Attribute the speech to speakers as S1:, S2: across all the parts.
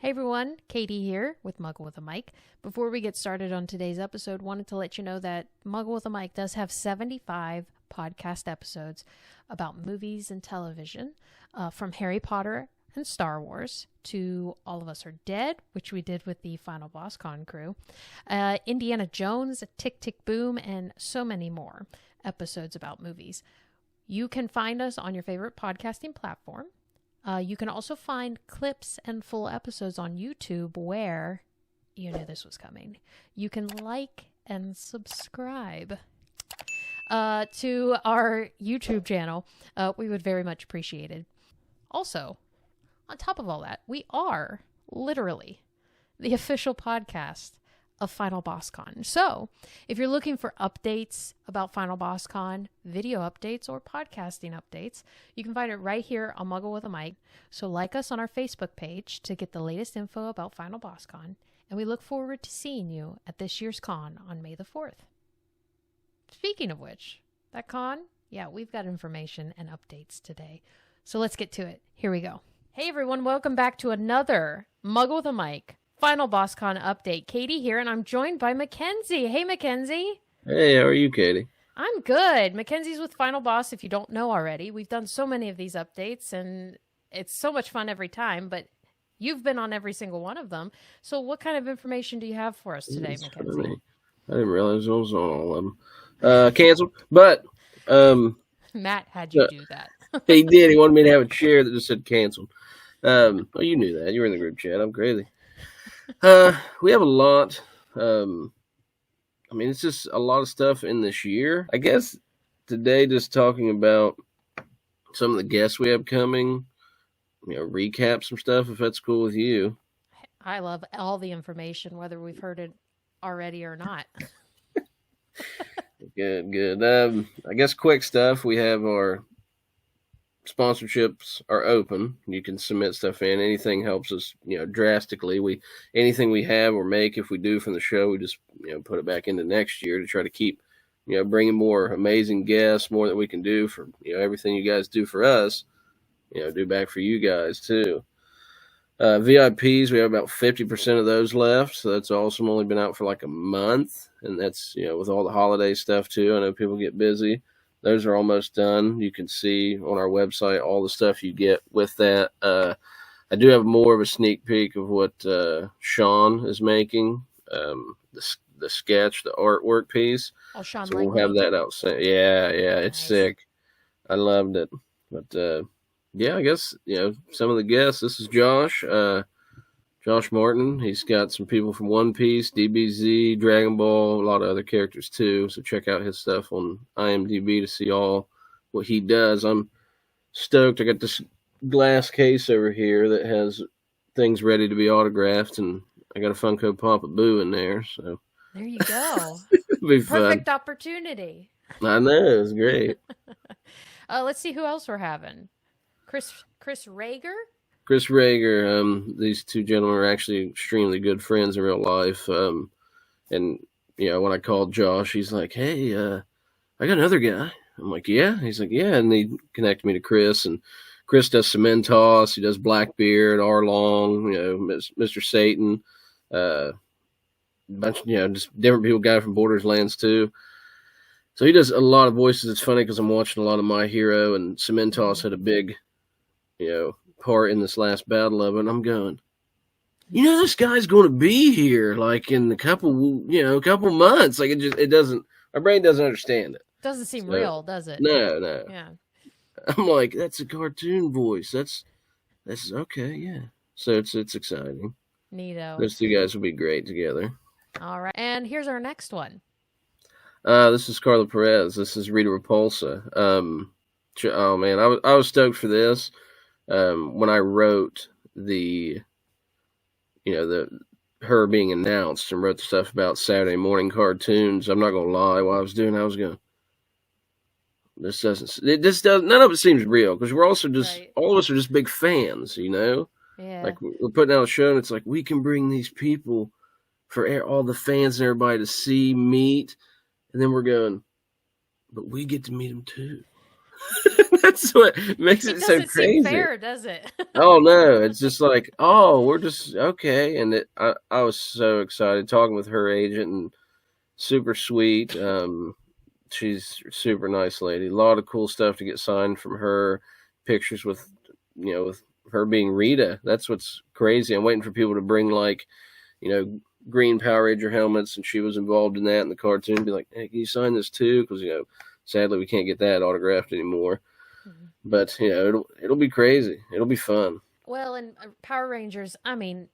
S1: Hey everyone, Katie here with Muggle with a Mic. Before we get started on today's episode, wanted to let you know that Muggle with a Mic does have 75 podcast episodes about movies and television, from Harry Potter and Star Wars to All of Us Are Dead, which we did with the Final Boss Con crew, Indiana Jones, Tick Tick Boom, and so many more episodes about movies. You can find us on your favorite podcasting platform. You can also find clips and full episodes on YouTube where, you knew this was coming, you can like and subscribe to our YouTube channel. We would very much appreciate it. Also, on top of all that, we are literally the official podcast of Final Boss Con. So, if you're looking for updates about Final Boss Con, video updates, or podcasting updates, you can find it right here on Muggle with a Mic. So like us on our Facebook page to get the latest info about Final Boss Con, and we look forward to seeing you at this year's con on May the 4th. Speaking of which, that con, yeah, we've got information and updates today. So let's get to it. Here we go. Hey everyone, welcome back to another Muggle with a Mic Final Boss Con update. Katie here, and I'm joined by Mackenzie. Hey, Mackenzie.
S2: Hey, how are you, Katie?
S1: I'm good. Mackenzie's with Final Boss, if you don't know already. We've done so many of these updates, and it's so much fun every time, but you've been on every single one of them. So what kind of information do you have for us today, Mackenzie?
S2: Funny. I didn't realize I was on all of them. Canceled, but...
S1: Matt had you do that.
S2: He did. He wanted me to have a chair that just said canceled. Oh, you knew that. You were in the group chat. I'm crazy. We have a lot. It's just a lot of stuff in this year. I guess today, just talking about some of the guests we have coming, recap some stuff, if that's cool with you.
S1: I love all the information, whether we've heard it already or not.
S2: Good. I guess quick stuff. We have our sponsorships are open. You can submit stuff in. Anything helps us, drastically. Anything we have or make, if we do from the show, we just, put it back into next year to try to keep, bringing more amazing guests, more that we can do for, everything you guys do for us, do back for you guys too. VIPs, we have about 50% of those left. So that's awesome. Only been out for like a month. And that's, with all the holiday stuff too. I know people get busy. Those are almost done. You can see on our website all the stuff you get with that. I do have more of a sneak peek of what Sean is making, the sketch, the artwork piece.
S1: Oh, Sean,
S2: so we'll have that out soon. Yeah, it's nice. Sick. I loved it. But I guess some of the guests. This is Josh. Josh Martin. He's got some people from One Piece, DBZ, Dragon Ball, a lot of other characters too. So check out his stuff on IMDb to see all what he does. I'm stoked. I got this glass case over here that has things ready to be autographed, and I got a Funko Pop of Boo in there. So
S1: there you go.
S2: It'll be
S1: Perfect
S2: fun.
S1: Opportunity.
S2: I know, it's great.
S1: Let's see who else we're having. Chris Rager.
S2: Chris Rager, these two gentlemen are actually extremely good friends in real life. And, when I called Josh, he's like, hey, I got another guy. I'm like, yeah? He's like, yeah. And he connected me to Chris. And Chris does Cementos. He does Blackbeard, Arlong, Mr. Satan. Bunch, just different people, guy from Borderlands too. So he does a lot of voices. It's funny because I'm watching a lot of My Hero, and Cementos had a big, part in this last battle of it, and I'm going, this guy's going to be here like in a couple months. Like it doesn't, my brain doesn't understand it.
S1: Doesn't seem real, does it?
S2: No.
S1: Yeah.
S2: I'm like, that's a cartoon voice. That's okay, yeah. So it's exciting.
S1: Neato.
S2: Those two guys will be great together.
S1: All right, and here's our next one.
S2: This is Carla Perez. This is Rita Repulsa. Oh man, I was stoked for this. When I wrote her being announced and wrote the stuff about Saturday morning cartoons, I'm not gonna lie, while I was going, none of it seems real, because we're also just, right. All of us are just big fans, Yeah. Like we're putting out a show, and it's like, we can bring these people for all the fans and everybody to see, meet, and then we're going, but we get to meet them too. That's what makes it so
S1: doesn't seem
S2: crazy.
S1: fair, does it?
S2: Oh no, it's just like, oh, we're just okay. And I was so excited talking with her agent, and super sweet. She's a super nice lady. A lot of cool stuff to get signed from her. Pictures with, with her being Rita. That's what's crazy. I'm waiting for people to bring like, green Power Ranger helmets, and she was involved in that in the cartoon. Be like, hey, can you sign this too? Because sadly we can't get that autographed anymore. Mm-hmm. But it'll be crazy. It'll be fun.
S1: Well, and Power Rangers, I mean,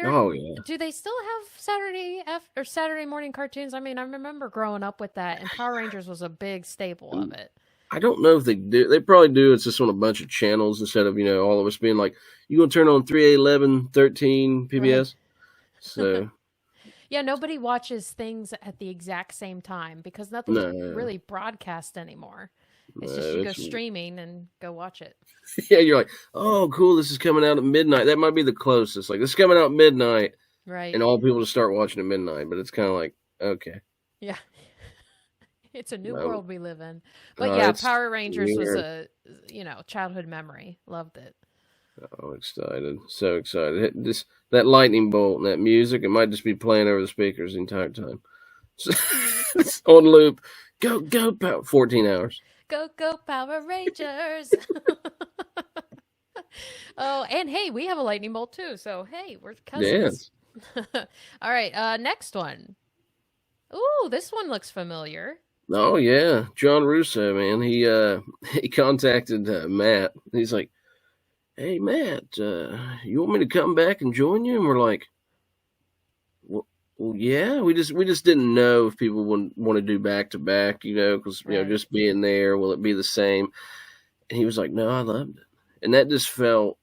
S2: oh yeah.
S1: Do they still have Saturday morning cartoons? I mean, I remember growing up with that, and Power Rangers was a big staple of it.
S2: I don't know if they do. They probably do. It's just on a bunch of channels instead of all of us being like, you gonna turn on 3, 11, 13 PBS. Right. So.
S1: Yeah, nobody watches things at the exact same time because nothing's really broadcast anymore. It's just you go streaming and go watch it.
S2: Yeah, you're like, oh, cool, this is coming out at midnight. That might be the closest. Like, this is coming out at midnight.
S1: Right.
S2: And all people just start watching at midnight. But it's kind of like, okay.
S1: Yeah. It's a new world we live in. But yeah, Power Rangers was a, childhood memory. Loved it.
S2: Oh, excited. So excited. That lightning bolt and that music, it might just be playing over the speakers the entire time. It's on loop. Go, Power. 14 hours.
S1: Go, Power Rangers. Oh, and hey, we have a lightning bolt too. So, hey, we're cousins. Yes. All right, next one. Ooh, this one looks familiar.
S2: Oh, yeah. John Russo, man. He contacted Matt. He's like, hey, Matt, you want me to come back and join you? And we're like, well, yeah. We just didn't know if people would want to do back-to-back, because, just being there, will it be the same? And he was like, no, I loved it. And that just felt,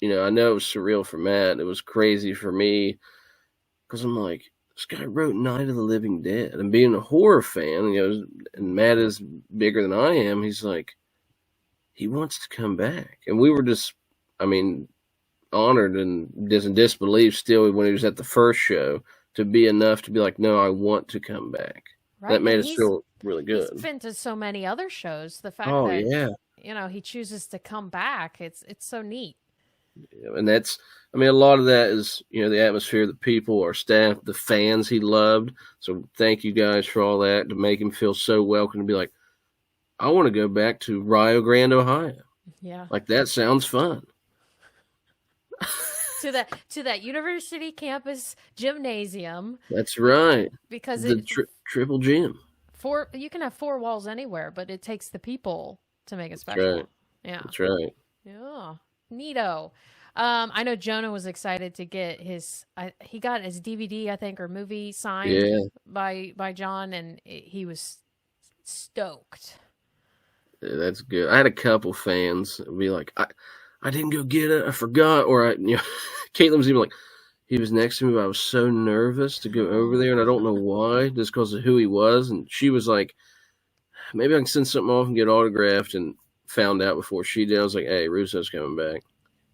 S2: I know it was surreal for Matt. It was crazy for me because I'm like, this guy wrote Night of the Living Dead. And being a horror fan, and Matt is bigger than I am, he's like, he wants to come back. And we were just, honored and in disbelief still when he was at the first show to be enough to be like, no, I want to come back. Right. That made us feel really good.
S1: He's been to so many other shows. The fact that, he chooses to come back, it's so neat.
S2: Yeah, and that's, a lot of that is, the atmosphere, the people, our staff, the fans he loved. So thank you guys for all that to make him feel so welcome to be like, I want to go back to Rio Grande, Ohio.
S1: Yeah.
S2: Like, that sounds fun.
S1: to that university campus gymnasium.
S2: That's right.
S1: Because
S2: the triple gym.
S1: You can have 4 walls anywhere, but it takes the people to make it special.
S2: That's right.
S1: Yeah.
S2: That's right.
S1: Yeah. Neato. I know Jonah was excited to get he got his DVD, I think, or movie signed by John, and he was stoked.
S2: Yeah, that's good. I had a couple fans be like, I didn't go get it. I forgot. Or Caitlin was even like, he was next to me, but I was so nervous to go over there, and I don't know why, just because of who he was. And she was like, maybe I can send something off and get autographed, and found out before she did. I was like, hey, Russo's coming back.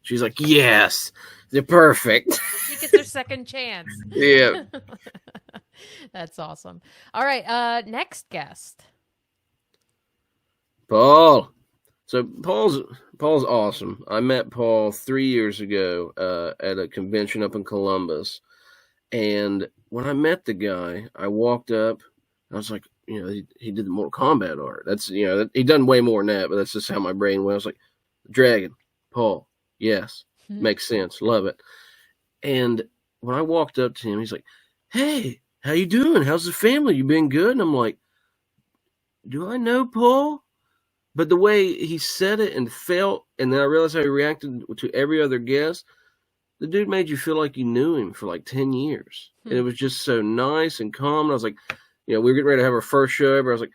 S2: She's like, yes, they're perfect.
S1: She gets her second chance.
S2: Yeah.
S1: That's awesome. All right, next guest.
S2: Paul. So Paul's awesome. I met Paul 3 years ago at a convention up in Columbus. And when I met the guy, I walked up. I was like, he did the Mortal Kombat art. That's, he done way more than that, but that's just how my brain went. I was like, Dragon, Paul, yes, makes sense, love it. And when I walked up to him, he's like, hey, how you doing? How's the family? You been good? And I'm like, do I know Paul? But the way he said it and felt, and then I realized how he reacted to every other guest, the dude made you feel like you knew him for like 10 years. And it was just so nice and calm. And I was like, we were getting ready to have our first show ever. I was like,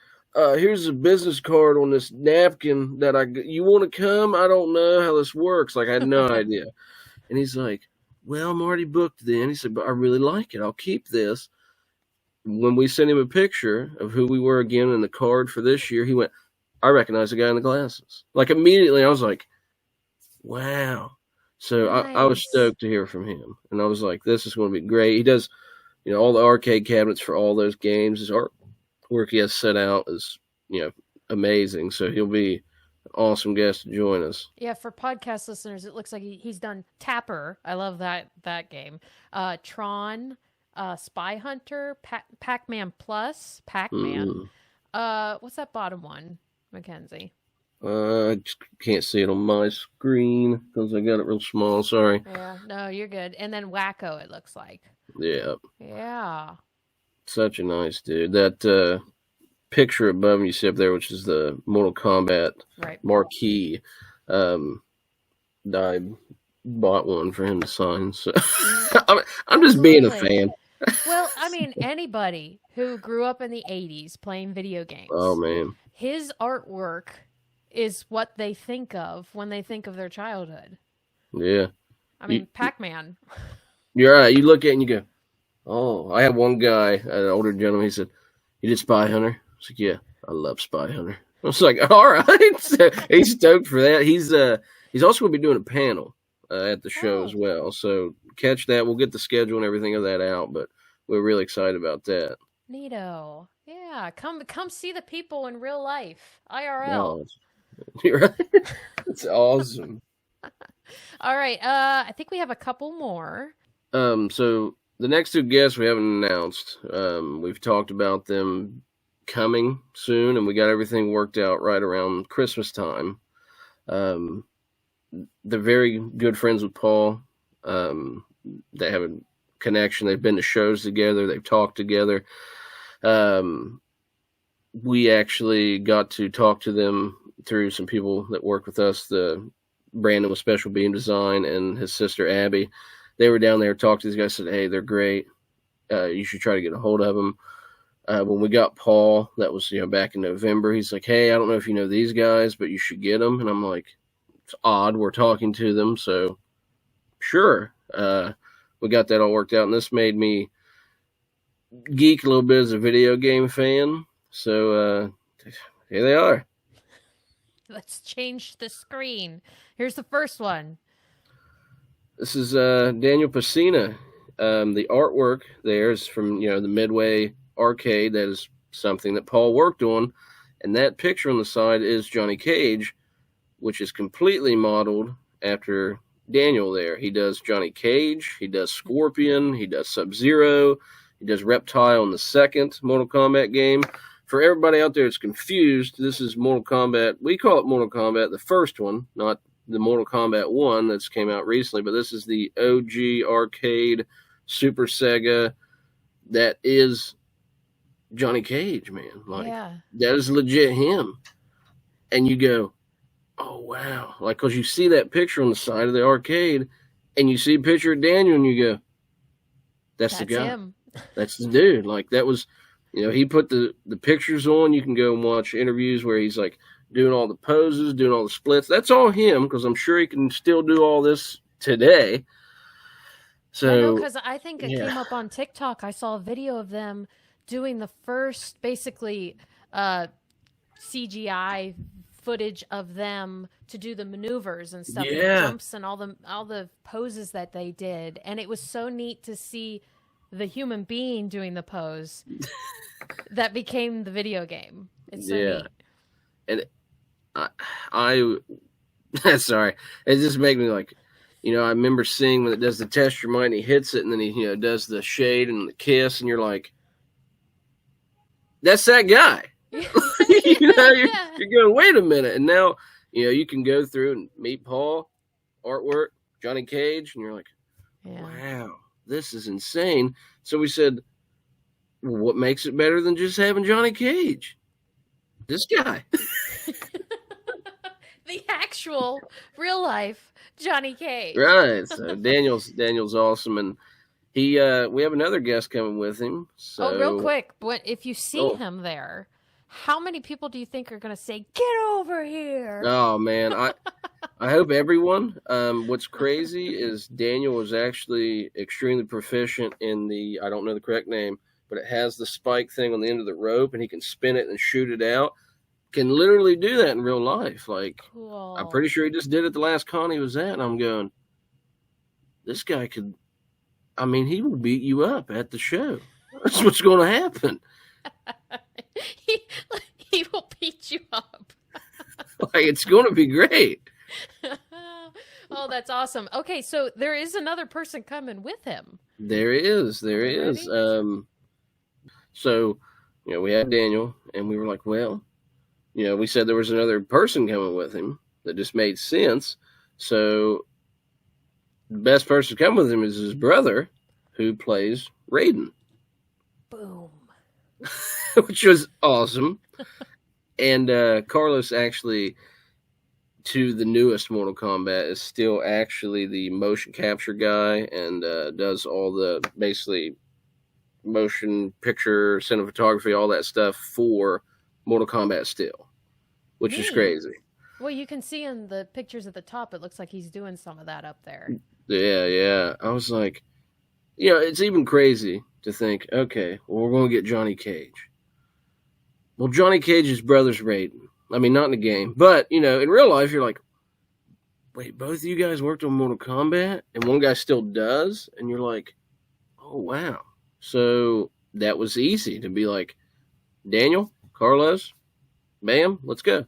S2: here's a business card on this napkin that you want to come? I don't know how this works. Like, I had no idea. And he's like, well, I'm already booked then. He said, but I really like it. I'll keep this. When we sent him a picture of who we were again in the card for this year, he went, I recognize the guy in the glasses. Like, immediately, I was like, wow. So nice. I was stoked to hear from him. And I was like, this is going to be great. He does, all the arcade cabinets for all those games. His artwork he has set out is, amazing. So he'll be an awesome guest to join us.
S1: Yeah, for podcast listeners, it looks like he's done Tapper. I love that game. Tron, Spy Hunter, Pac-Man Plus, Pac-Man. What's that bottom one, Mackenzie?
S2: I just can't see it on my screen because I got it real small. Sorry.
S1: Yeah, no, you're good. And then Wacko, it looks like.
S2: Yeah.
S1: Yeah.
S2: Such a nice dude. That picture above you see up there, which is the Mortal Kombat marquee. I bought one for him to sign. So I'm just being a fan.
S1: Well, I mean, anybody who grew up in the 80s playing video games.
S2: Oh, man.
S1: His artwork is what they think of when they think of their childhood.
S2: Yeah.
S1: I mean, Pac-Man.
S2: You're right. You look at it and you go, oh, I had one guy, an older gentleman, he said, you did Spy Hunter? I was like, yeah, I love Spy Hunter. I was like, all right. So he's stoked for that. He's also going to be doing a panel at the show as well. So catch that. We'll get the schedule and everything of that out, but we're really excited about that.
S1: Neato. Yeah. Come see the people in real life. IRL.
S2: Oh, you're right. It's awesome.
S1: All right. I think we have a couple more.
S2: So the next two guests we haven't announced. We've talked about them coming soon, and we got everything worked out right around Christmas time. They're very good friends with Paul. They have a connection. They've been to shows together. They've talked together. We actually got to talk to them through some people that work with us, the Brandon with Special Beam Design and his sister Abby. They were down there, talked to these guys, said, hey, they're great. You should try to get a hold of them. When we got Paul, that was back in November, he's like, hey, I don't know if you know these guys, but you should get them. And I'm like, it's odd, we're talking to them, so sure. We got that all worked out, and this made me geek a little bit as a video game fan. So here they are.
S1: Let's change the screen. Here's the first one.
S2: This is Daniel Pacina. The artwork there is from the Midway arcade. That is something that Paul worked on, and that picture on the side is Johnny Cage, which is completely modeled after Daniel there. He does Johnny Cage, he does Scorpion, he does Sub-Zero, he does Reptile in the second Mortal Kombat game. For everybody out there that's confused, this is Mortal Kombat. We call it Mortal Kombat, the first one, not the Mortal Kombat 1 that's came out recently, but this is the OG arcade Super Sega. That is Johnny Cage, man. That is legit him. And you go, oh, wow. Because you see that picture on the side of the arcade, and you see a picture of Daniel, and you go, that's the guy.
S1: Him.
S2: That's the dude. That was... he put the pictures on. You can go and watch interviews where he's doing all the poses, doing all the splits. That's all him, because I'm sure he can still do all this today. So,
S1: because I think it came up on TikTok. I saw a video of them doing the first, basically, CGI footage of them to do the maneuvers and stuff, and the jumps and all the poses that they did, and it was so neat to see the human being doing the pose that became the video game. It's so neat.
S2: And I sorry, it just made me I remember seeing when it does the test your mind, he hits it, and then he does the shade and the kiss, and you're like, that's that guy. You're going, wait a minute. And now you can go through and meet Paul, artwork, Johnny Cage, and you're like, wow, this is insane. So we said, well, what makes it better than just having Johnny Cage? This guy.
S1: The actual real life Johnny Cage.
S2: Right. So Daniel's awesome, and we have another guest coming with him. So
S1: real quick, if you see him there, how many people do you think are going to say, "Get over here"?
S2: Oh man, I hope everyone. What's crazy is Daniel is actually extremely proficient in I don't know the correct name, but it has the spike thing on the end of the rope, and he can spin it and shoot it out. Can literally do that in real life.
S1: Cool.
S2: I'm pretty sure he just did it the last con he was at, and I'm going, this guy could, he will beat you up at the show. That's what's going to happen.
S1: He will beat you up.
S2: Like, it's going to be great.
S1: Oh, that's awesome. Okay, so there is another person coming with him.
S2: There is. So, we had Daniel, and we were like, well, we said there was another person coming with him that just made sense. So the best person to come with him is his brother, who plays Raiden.
S1: Boom.
S2: Which was awesome. And Carlos actually, to the newest Mortal Kombat, is still actually the motion capture guy and does all the basically motion picture, cinematography, all that stuff for Mortal Kombat still, which is crazy.
S1: Well, you can see in the pictures at the top, it looks like he's doing some of that up there.
S2: Yeah. I was like, it's even crazy to think, okay, well, we're going to get Johnny Cage. Well, Johnny Cage's brother's Raiden. I mean, not in the game, but, in real life, you're like, wait, both of you guys worked on Mortal Kombat, and one guy still does? And you're like, oh, wow. So that was easy to be like, Daniel, Carlos, bam, let's go.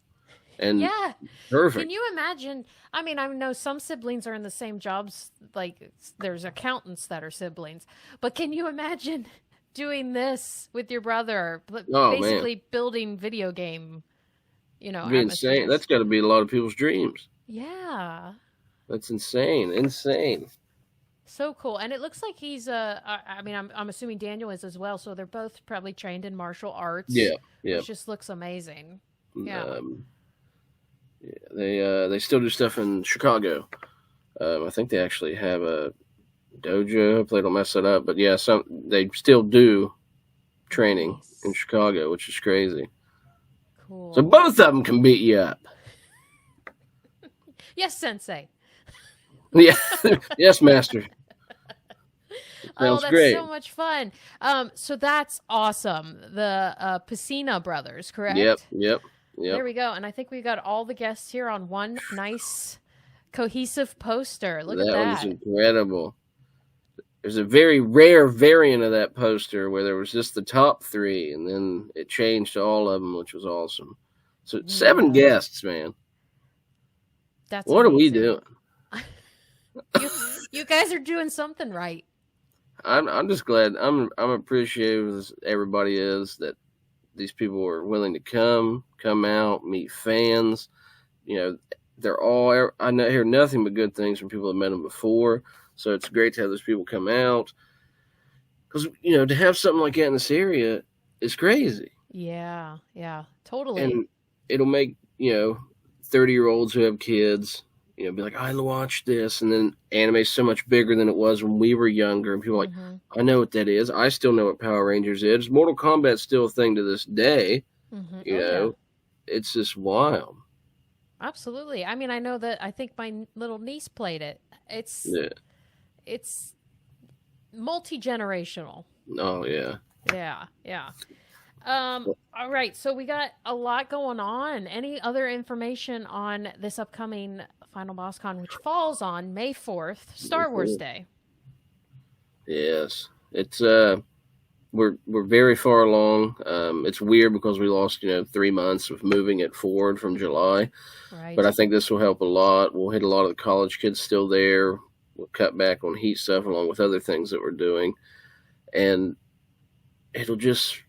S2: And
S1: yeah,
S2: perfect.
S1: Can you imagine? I mean, I know some siblings are in the same jobs. Like, there's accountants that are siblings. But can you imagine doing this with your brother? Basically building video game,
S2: It'd be insane. That's got to be a lot of people's dreams.
S1: Yeah.
S2: That's insane.
S1: So cool. And it looks like he's I'm assuming Daniel is as well, so they're both probably trained in martial arts.
S2: Yeah.
S1: It just looks amazing. Yeah.
S2: They still do stuff in Chicago. I think they actually have a dojo. Hopefully they don't mess it up, but yeah, they still do training in Chicago, which is crazy.
S1: Cool.
S2: So both of them can beat you up.
S1: Yes, Sensei.
S2: Yeah. Yes, Master. Sounds
S1: that's
S2: great.
S1: So much fun. So that's awesome. The Pacina brothers, correct?
S2: Yep.
S1: There we go. And I think we got all the guests here on one nice cohesive poster. Look at that.
S2: That was incredible. There's a very rare variant of that poster where there was just the top three, and then it changed to all of them, which was awesome. So 7 guests, man.
S1: That's
S2: what
S1: amazing.
S2: Are we doing?
S1: You guys are doing something right.
S2: I'm just glad. I'm appreciative as everybody is that these people are willing to come out, meet fans. They're all. I hear nothing but good things from people that met them before. So it's great to have those people come out, because to have something like that in this area is crazy.
S1: Yeah, totally.
S2: And it'll make 30-year-olds who have kids, be like, I watched this, and then anime's so much bigger than it was when we were younger, and people are like, I know what that is. I still know what Power Rangers is. Mortal Kombat's still a thing to this day. It's just wild.
S1: Absolutely. I mean, I know that. I think my little niece played it. It's multi-generational.
S2: Oh yeah.
S1: Yeah. All right. So we got a lot going on. Any other information on this upcoming Final Boss Con, which falls on May 4th, Star Wars Day?
S2: Yes. It's we're very far along. It's weird because we lost 3 months of moving it forward from July.
S1: Right.
S2: But I think this will help a lot. We'll hit a lot of the college kids still there. We'll cut back on heat stuff along with other things that we're doing, and it'll just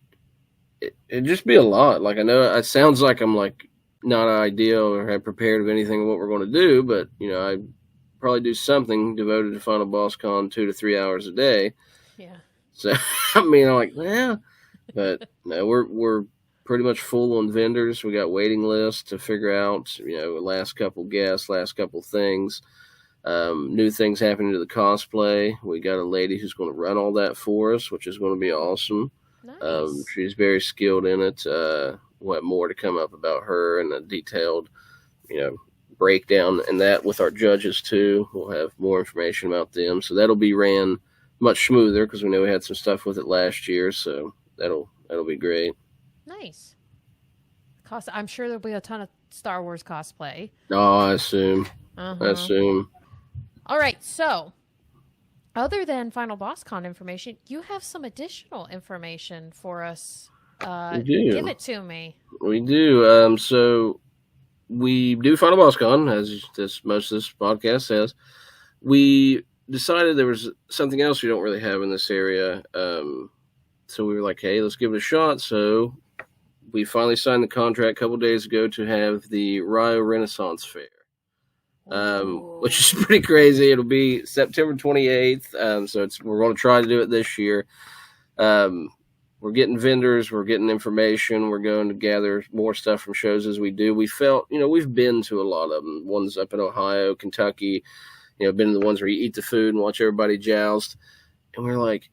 S2: be a lot. Like, I know it sounds like I'm like not ideal or have prepared of anything of what we're going to do, but I probably do something devoted to Final Boss Con 2 to 3 hours a day.
S1: Yeah.
S2: So I'm like, well, but no, we're pretty much full on vendors. We got waiting lists to figure out, last couple guests, last couple things. New things happening to the cosplay. We got a lady who's going to run all that for us, which is going to be awesome.
S1: Nice.
S2: She's very skilled in it. We'll have more to come up about her and a detailed, breakdown and that with our judges too. We'll have more information about them. So that'll be ran much smoother because we know we had some stuff with it last year. So that'll be great.
S1: Nice. I'm sure there'll be a ton of Star Wars cosplay.
S2: Oh, I assume.
S1: All right, so other than Final Boss Con information, you have some additional information for us
S2: We do.
S1: Give it to me.
S2: We do. So we do Final Boss Con, as most of this podcast says. We decided there was something else we don't really have in this area. So we were like, hey, let's give it a shot. So we finally signed the contract a couple days ago to have the Rio Renaissance Fair, which is pretty crazy. It'll be September 28th. So we're going to try to do it this year. We're getting vendors, we're getting information, we're going to gather more stuff from shows as we do. We felt, we've been to a lot of them. Ones up in Ohio, Kentucky, been to the ones where you eat the food and watch everybody joust. And we're like,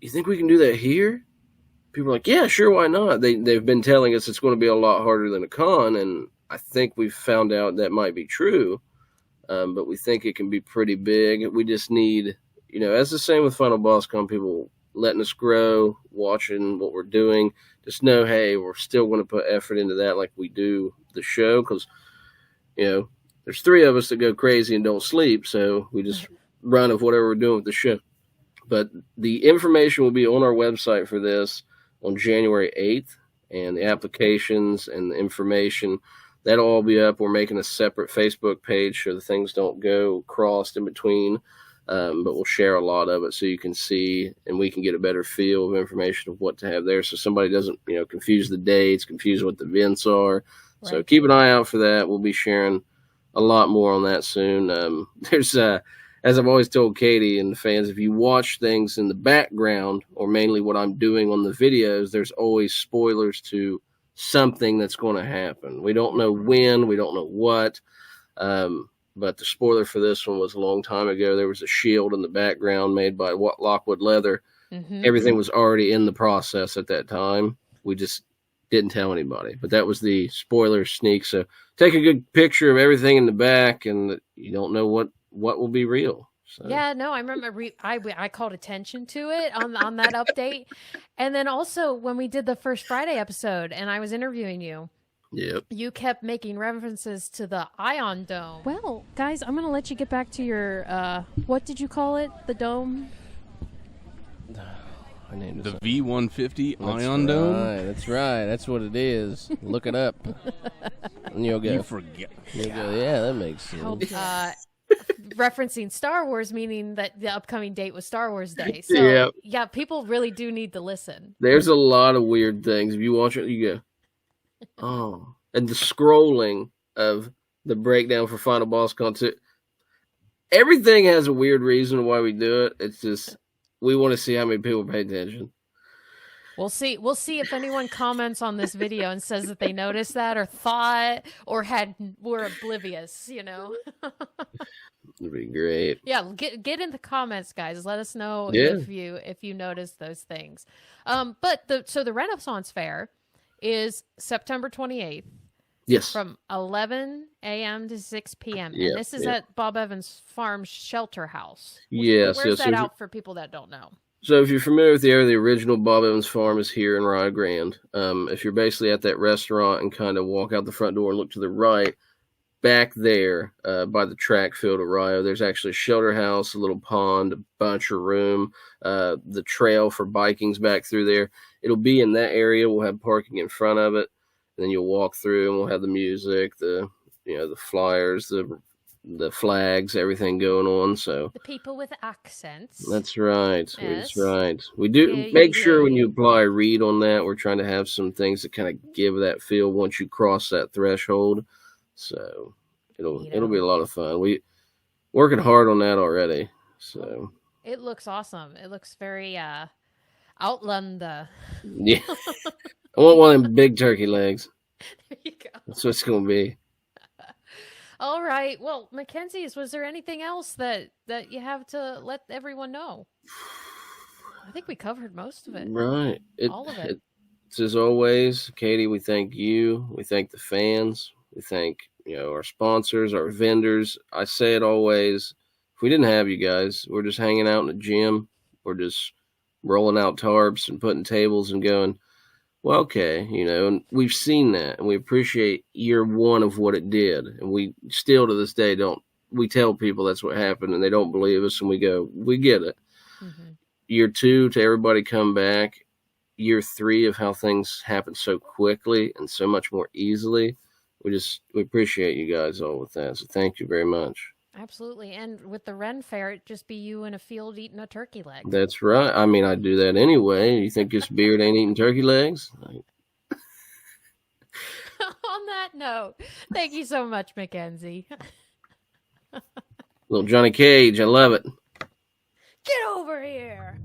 S2: you think we can do that here? People are like, yeah, sure, why not? They've been telling us it's going to be a lot harder than a con, and I think we've found out that might be true. But we think it can be pretty big. We just need, as the same with Final Boss Con, people letting us grow, watching what we're doing. Just know, hey, we're still going to put effort into that like we do the show, because, there's 3 of us that go crazy and don't sleep, so we just run of whatever we're doing with the show. But the information will be on our website for this on January 8th, and the applications and the information, that'll all be up. We're making a separate Facebook page so the things don't go crossed in between, but we'll share a lot of it so you can see and we can get a better feel of information of what to have there, so somebody doesn't, confuse the dates, confuse what the events are. Right. So keep an eye out for that. We'll be sharing a lot more on that soon. There's as I've always told Katie and the fans, if you watch things in the background, or mainly what I'm doing on the videos, there's always spoilers to something that's going to happen. We don't know when, we don't know what, but the spoiler for this one was a long time ago. There was a shield in the background made by Lockwood Leather. Mm-hmm. Everything was already in the process at that time. We just didn't tell anybody, but that was the spoiler sneak. So take a good picture of everything in the back, and you don't know what will be real. So. Yeah,
S1: no, I remember I called attention to it on that update. And then also when we did the First Friday episode and I was interviewing you,
S2: yep,
S1: you kept making references to the Ion Dome. Well, guys, I'm going to let you get back to your, what did you call it? The dome?
S3: The V150 Ion Dome?
S2: That's right. That's what it is. Look it up. And you'll go.
S3: You forget.
S2: You'll go, yeah, that makes sense.
S1: Referencing Star Wars, meaning that the upcoming date was Star Wars Day. So, yeah, people really do need to listen.
S2: There's a lot of weird things. If you watch it, you go, oh. And the scrolling of the breakdown for Final Boss Con 2. Everything has a weird reason why we do it. It's just, we want to see how many people pay attention.
S1: We'll see if anyone comments on this video and says that they noticed that or thought or were oblivious,
S2: It'd be great.
S1: Yeah, get in the comments, guys. Let us know if you notice those things. But the Renaissance Fair is September 28th.
S2: Yes.
S1: From 11 a.m. to 6 p.m. And this is at Bob Evans Farm Shelter House.
S2: Yes.
S1: Where's that out for people that don't know?
S2: So if you're familiar with the area, the original Bob Evans Farm is here in Rio Grande. If you're basically at that restaurant and kind of walk out the front door and look to the right, back there by the track field of Rio, there's actually a shelter house, a little pond, a bunch of room, the trail for biking's back through there. It'll be in that area. We'll have parking in front of it. And then you'll walk through and we'll have the music, the flyers, the flags, everything going on. So
S1: the people with accents.
S2: That's right. Yes. That's right. We do make sure when you apply, read on that. We're trying to have some things that kind of give that feel once you cross that threshold. So it'll be a lot of fun. We working hard on that already. So
S1: it looks awesome. It looks very Outlander.
S2: Yeah. I want one of them big turkey legs.
S1: There you go.
S2: That's what it's going to be.
S1: All right. Well, Mackenzie, was there anything else that you have to let everyone know? I think we covered most of it.
S2: Right.
S1: All of it.
S2: It's as always, Katie, we thank you. We thank the fans. We thank, our sponsors, our vendors. I say it always. If we didn't have you guys, we're just hanging out in the gym. We're just rolling out tarps and putting tables and going, well, okay, and we've seen that, and we appreciate year one of what it did, and we still to this day we tell people that's what happened, and they don't believe us, and we go, we get it. Mm-hmm. Year two, to everybody come back, year 3 of how things happen so quickly and so much more easily. We appreciate you guys all with that. So thank you very much.
S1: Absolutely. And with the Ren Fair, it'd just be you in a field eating a turkey leg.
S2: That's right. I mean, I do that anyway. You think this beard ain't eating turkey legs?
S1: On that note, thank you so much, Mackenzie.
S2: Little Johnny Cage, I love it.
S1: Get over here.